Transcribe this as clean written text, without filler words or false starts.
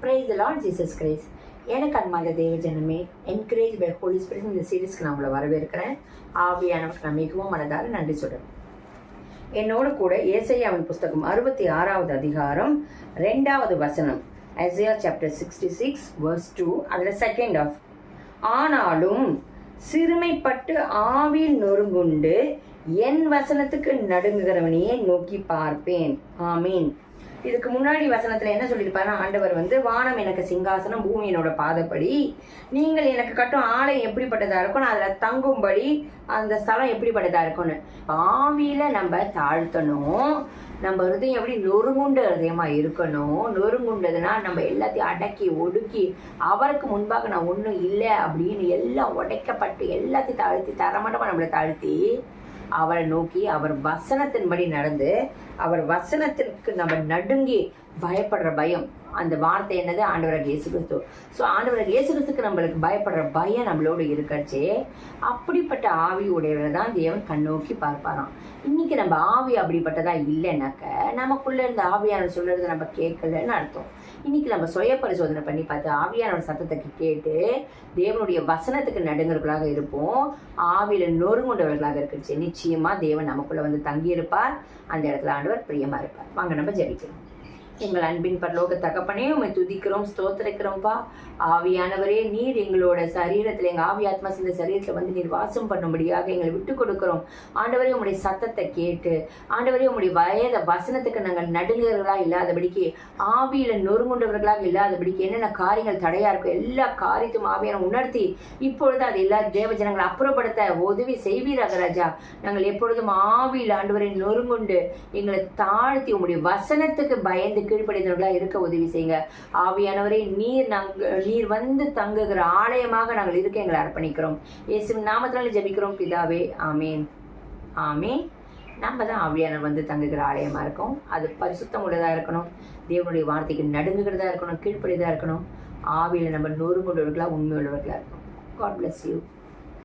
Praise the Lord Jesus Christ. எனக்கு அன்பார்ந்த தேவ ஜனமே, என்கரேஜ் பை ஹோலி ஸ்பிரிட் இந்த சீரீஸ்க்கு நான் உங்களை வரவேற்கிறேன். ஆவியானவருக்கு நான் மிகவும் மனதார நன்றி சொல்கிறேன். என்னோடு கூட ஏசாயாவின் புஸ்தகம் 66வது அதிகாரம் 2வது வசனம், ஐசையா சாப்டர் 66 verse 2, அதில் செகண்ட் ஆஃப். ஆனாலும் சிறுமைப்பட்டு ஆவியில் நொறுங்குண்டு என் வசனத்துக்கு நடுங்குகிறவனையே நோக்கி பார்ப்பேன். ஆமீன். இதுக்கு முன்னாடி வசனத்துல என்ன சொல்லியிருப்பாருன்னா, ஆண்டவர் வானம் எனக்கு சிங்காசனம், பூமி என்னோட பாதப்படி, நீங்கள் எனக்கு கட்டும் ஆலயம் எப்படிப்பட்டதா இருக்கும், அதுல தங்கும்படி அந்த ஸ்தலம் எப்படிப்பட்டதா இருக்கும்னு. ஆவியில நம்ம தாழ்த்தணும். நம்ம ஹிருதயம் எப்படி நொறுங்குண்ட ஹிருதயமா இருக்கணும். நொறுங்குண்டதுன்னா நம்ம எல்லாத்தையும் அடக்கி ஒடுக்கி அவருக்கு முன்பாக நான் ஒன்றும் இல்லை அப்படின்னு எல்லாம் உடைக்கப்பட்டு எல்லாத்தையும் தாழ்த்தி தரமாட்டமா நம்மளை தாழ்த்தி அவரை நோக்கி அவர் வசனத்தின்படி நடந்து அவர் வசனத்திற்கு நம்ம நடுங்கி பயப்படுற பயம், அந்த வார்த்தை என்னது, ஆண்டவராக இயேசு கிறிஸ்து. ஸோ ஆண்டவராக இயேசு கிறிஸ்துக்கு நம்மளுக்கு பயப்படுற பயம் நம்மளோடு இருக்கச்சே, அப்படிப்பட்ட ஆவி உடையவரை தான் தேவன் கண்ணோக்கி பார்ப்பாராம். இன்னைக்கு நம்ம ஆவி அப்படிப்பட்டதா இல்லைன்னாக்க நமக்குள்ள இருந்த ஆவியானவர் சொல்றது நம்ம கேட்கலன்னு அர்த்தம். இன்னைக்கு நம்ம சுய பரிசோதனை பண்ணி பார்த்து ஆவியானோட சத்தத்தை கேட்டு தேவனுடைய வசனத்துக்கு நடுங்கர்களாக இருப்போம். ஆவியில நொறுங்குண்டவர்களாக இருக்குச்சு. நிச்சயமா தேவன் நமக்குள்ள தங்கியிருப்பார். அந்த இடத்துல ஆண்டவர் பிரியமா இருப்பார். வாங்க நம்ம ஜெபிக்கலாம். எங்கள் அன்பின் பரலோக தகப்பனே, உம்மை துதிக்கிறோம், ஸ்தோத்திரிக்கிறோம்ப்பா. ஆவியானவரே, நீர் எங்களோட சரீரத்தில், எங்கள் ஆவி ஆத்மா இந்த சரீரத்தில் நீர் வாசம் பண்ணும்படியாக எங்களை விட்டு கொடுக்கிறோம். ஆண்டவரே, உங்களுடைய சத்தத்தை கேட்டு, ஆண்டவரே, உங்களுடைய வசனத்துக்கு நாங்கள் நடுங்குறவர்களா இல்லாதபடிக்கு, ஆவியில நொறுங்குண்டவர்களாக இல்லாதபடிக்கு என்னென்ன காரியங்கள் தடையா இருக்கும் எல்லா காரியத்தையும் ஆவியான உணர்த்தி இப்பொழுது அது எல்லா தேவ ஜனங்களை அப்புறப்படுத்த உதவி செய்வீராக ராஜா. நாங்கள் எப்பொழுதும் ஆவியில் ஆண்டவரை நொறுங்குண்டு எங்களை தாழ்த்தி உங்களுடைய வசனத்துக்கு பயந்து கீழ்ப்படிந்தவர்களா இருக்க உதவி செய்யுங்க. ஆவியானவரே, நீர் தங்குகிற ஆலயமாக நாங்கள் இருக்க எங்களை அர்ப்பணிக்கிறோம். இயேசுவின் நாமத்தினால ஜெபிக்கிறோம் பிதாவே, ஆமீன் ஆமீன். நம்ம தான் ஆவியானவர் தங்குகிற ஆலயமா இருக்கும். அது பரிசுத்தம் உள்ளதா இருக்கணும், தேவனுடைய வார்த்தைக்கு நடுங்குகிறதா இருக்கணும், கீழ்ப்படியதா இருக்கணும். ஆவியில நம்ம நொறுங்குள்ளவர்களா உண்மை உள்ளவர்களா இருக்கணும். God bless you.